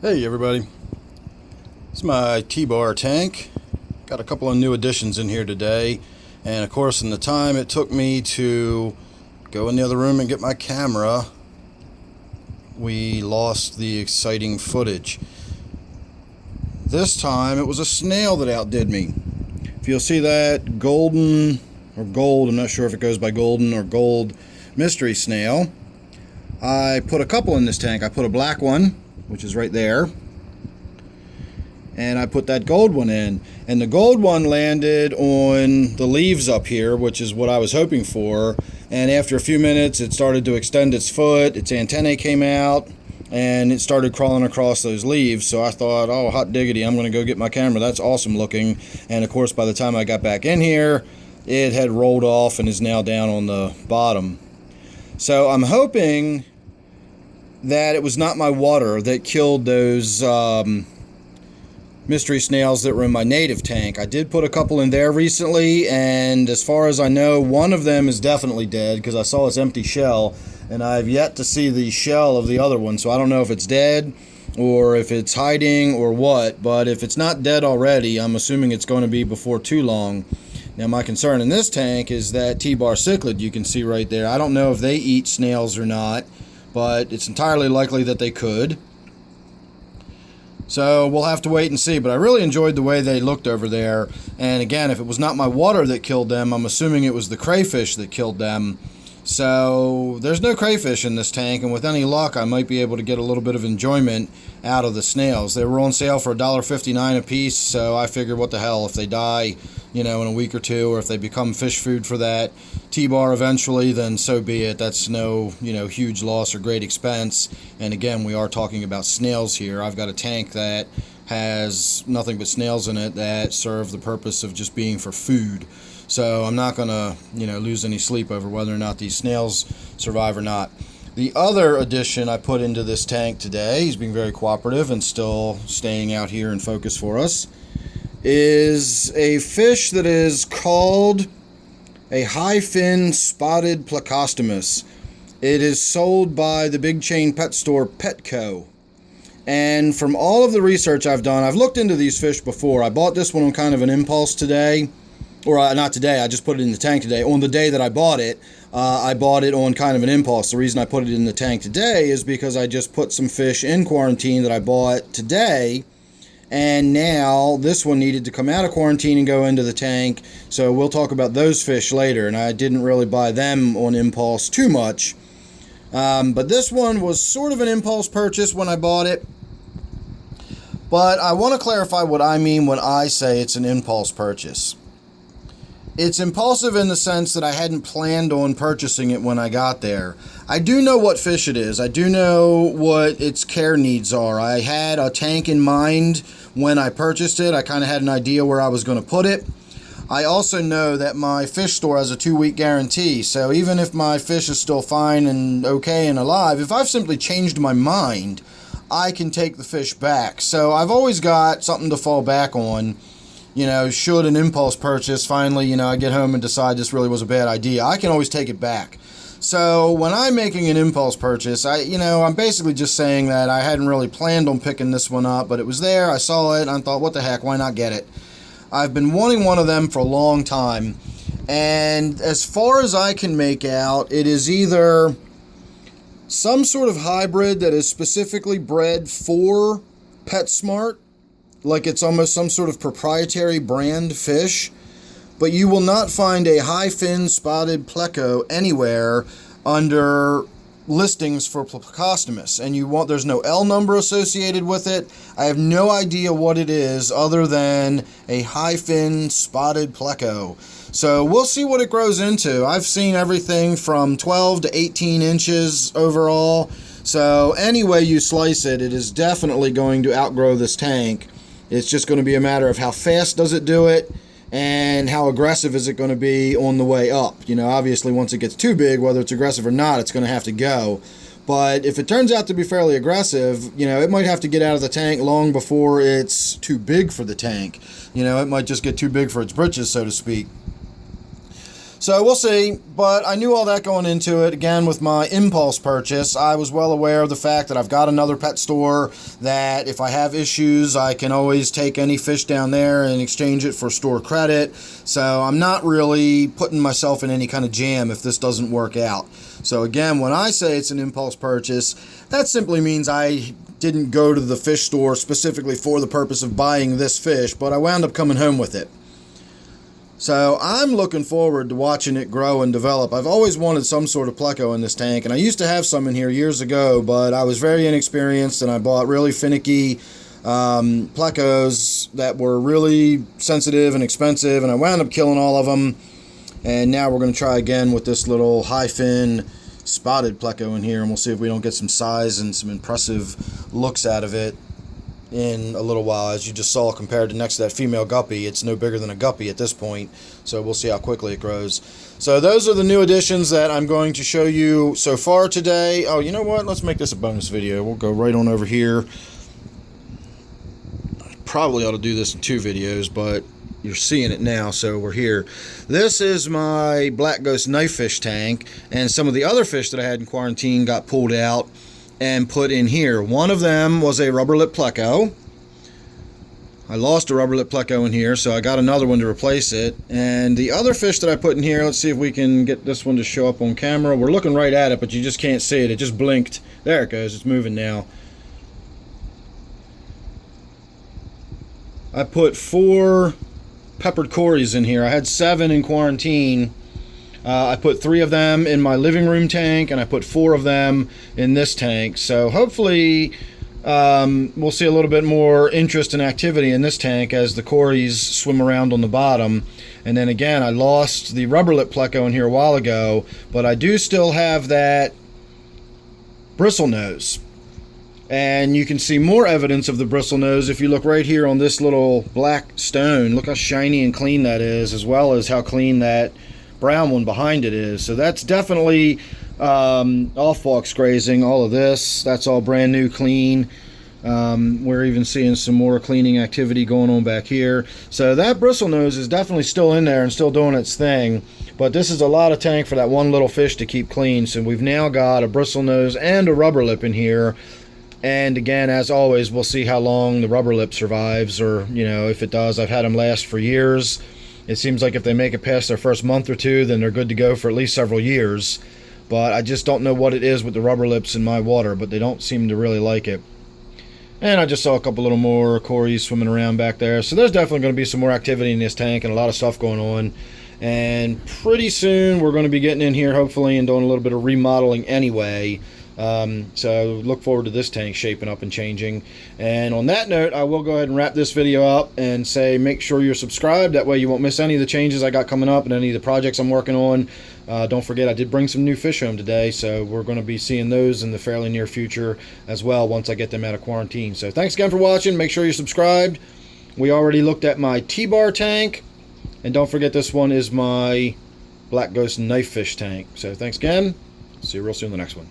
Hey everybody, it's my T-bar tank. Got a couple of new additions in here today, and of course in the time it took me to go in the other room and get my camera, we lost the exciting footage. This time it was a snail that outdid me. If you'll see that golden, or gold, I'm not sure if it goes by golden or gold, mystery snail, I put a couple in this tank. I put a black one, which is right there, and I put that gold one in, and the gold one landed on the leaves up here, which is what I was hoping for. And after a few minutes it started to extend its foot, its antennae came out, and it started crawling across those leaves. So I thought, oh hot diggity, I'm going to go get my camera, that's awesome looking. And of course by the time I got back in here, it had rolled off and is now down on the bottom. So I'm hoping that it was not my water that killed those mystery snails that were in my native tank. I did put a couple in there recently, and as far as I know, one of them is definitely dead because I saw its empty shell, and I've yet to see the shell of the other one, so I don't know if it's dead or if it's hiding or what. But if it's not dead already, I'm assuming it's going to be before too long. Now my concern in this tank is that T-bar cichlid you can see right there. I don't know if they eat snails or not, but it's entirely likely that they could. So we'll have to wait and see, but I really enjoyed the way they looked over there. And again, if it was not my water that killed them, I'm assuming it was the crayfish that killed them. So there's no crayfish in this tank, and with any luck I might be able to get a little bit of enjoyment out of the snails. They were on sale for $1.59 a piece, so I figured what the hell, if they die, in a week or two, or if they become fish food for that T-bar eventually, then so be it. That's no, huge loss or great expense. And again, we are talking about snails here. I've got a tank that has nothing but snails in it that serve the purpose of just being for food. So I'm not going to, lose any sleep over whether or not these snails survive or not. The other addition I put into this tank today, he's being very cooperative and still staying out here in focus for us, is a fish that is called a high-fin spotted Plecostomus. It is sold by the big chain pet store Pleco. And from all of the research I've done, I've looked into these fish before. I bought this one on kind of an impulse today. Or not today, I just put it in the tank today. On the day that I bought it on kind of an impulse. The reason I put it in the tank today is because I just put some fish in quarantine that I bought today, and now this one needed to come out of quarantine and go into the tank. So we'll talk about those fish later, and I didn't really buy them on impulse too much. But this one was sort of an impulse purchase when I bought it. But I want to clarify what I mean when I say it's an impulse purchase. It's impulsive in the sense that I hadn't planned on purchasing it when I got there. I do know what fish it is. I do know what its care needs are. I had a tank in mind when I purchased it. I kind of had an idea where I was going to put it. I also know that my fish store has a 2-week guarantee. So even if my fish is still fine and okay and alive, if I've simply changed my mind, I can take the fish back. So I've always got something to fall back on. Should an impulse purchase finally, I get home and decide this really was a bad idea, I can always take it back. So when I'm making an impulse purchase, I'm basically just saying that I hadn't really planned on picking this one up, but it was there, I saw it, and I thought, what the heck, why not get it? I've been wanting one of them for a long time, and as far as I can make out, it is either some sort of hybrid that is specifically bred for PetSmart, like it's almost some sort of proprietary brand fish, but you will not find a high-fin spotted Pleco anywhere under listings for Plecostomus, and there's no L number associated with it. I have no idea what it is other than a high-fin spotted Pleco. So we'll see what it grows into. I've seen everything from 12 to 18 inches overall, so any way you slice it, it is definitely going to outgrow this tank. It's just going to be a matter of how fast does it do it and how aggressive is it going to be on the way up. Obviously once it gets too big, whether it's aggressive or not, it's going to have to go. But if it turns out to be fairly aggressive, it might have to get out of the tank long before it's too big for the tank. It might just get too big for its britches, so to speak. So we'll see, but I knew all that going into it. Again, with my impulse purchase, I was well aware of the fact that I've got another pet store, that if I have issues, I can always take any fish down there and exchange it for store credit. So I'm not really putting myself in any kind of jam if this doesn't work out. So again, when I say it's an impulse purchase, that simply means I didn't go to the fish store specifically for the purpose of buying this fish, but I wound up coming home with it. So I'm looking forward to watching it grow and develop. I've always wanted some sort of Pleco in this tank, and I used to have some in here years ago, but I was very inexperienced, and I bought really finicky Plecos that were really sensitive and expensive, and I wound up killing all of them. And now we're going to try again with this little high fin spotted Pleco in here, and we'll see if we don't get some size and some impressive looks out of it in a little while. As you just saw, compared to next to that female guppy, it's no bigger than a guppy at this point, so we'll see how quickly it grows. So those are the new additions that I'm going to show you so far today. Oh, you know what, let's make this a bonus video. We'll go right on over here. Probably ought to do this in 2 videos, but you're seeing it now, so we're here. This is my black ghost knife fish tank, and some of the other fish that I had in quarantine got pulled out and put in here. One of them was a rubber lip Pleco. I lost a rubber lip Pleco in here, so I got another one to replace it. And the other fish that I put in here, let's see if we can get this one to show up on camera. We're looking right at it, but you just can't see it. It just blinked. There it goes. It's moving now. I put 4 peppered Corys in here. I had 7 in quarantine. I put 3 of them in my living room tank, and I put 4 of them in this tank. So hopefully we'll see a little bit more interest and activity in this tank as the Corys swim around on the bottom. And then again, I lost the rubber lip Pleco in here a while ago, but I do still have that bristle nose. And you can see more evidence of the bristle nose if you look right here on this little black stone. Look how shiny and clean that is, as well as how clean that brown one behind it is. So that's definitely off-box grazing. All of this, that's all brand new, clean. We're even seeing some more cleaning activity going on back here. So that bristle nose is definitely still in there and still doing its thing. But this is a lot of tank for that one little fish to keep clean. So we've now got a bristle nose and a rubber lip in here. And again, as always, we'll see how long the rubber lip survives, or, you know, if it does. I've had them last for years. It seems like if they make it past their first month or 2, then they're good to go for at least several years. But I just don't know what it is with the rubber lips in my water, but they don't seem to really like it. And I just saw a couple little more Corys swimming around back there. So there's definitely going to be some more activity in this tank and a lot of stuff going on. And pretty soon we're going to be getting in here, hopefully, and doing a little bit of remodeling anyway. So look forward to this tank shaping up and changing. And on that note, I will go ahead and wrap this video up and say make sure you're subscribed. That way you won't miss any of the changes I got coming up and any of the projects I'm working on. Don't forget, I did bring some new fish home today, so we're going to be seeing those in the fairly near future as well once I get them out of quarantine. So thanks again for watching. Make sure you're subscribed. We already looked at my T-bar tank, and don't forget this one is my black ghost knife fish tank. So thanks again. See you real soon in the next one.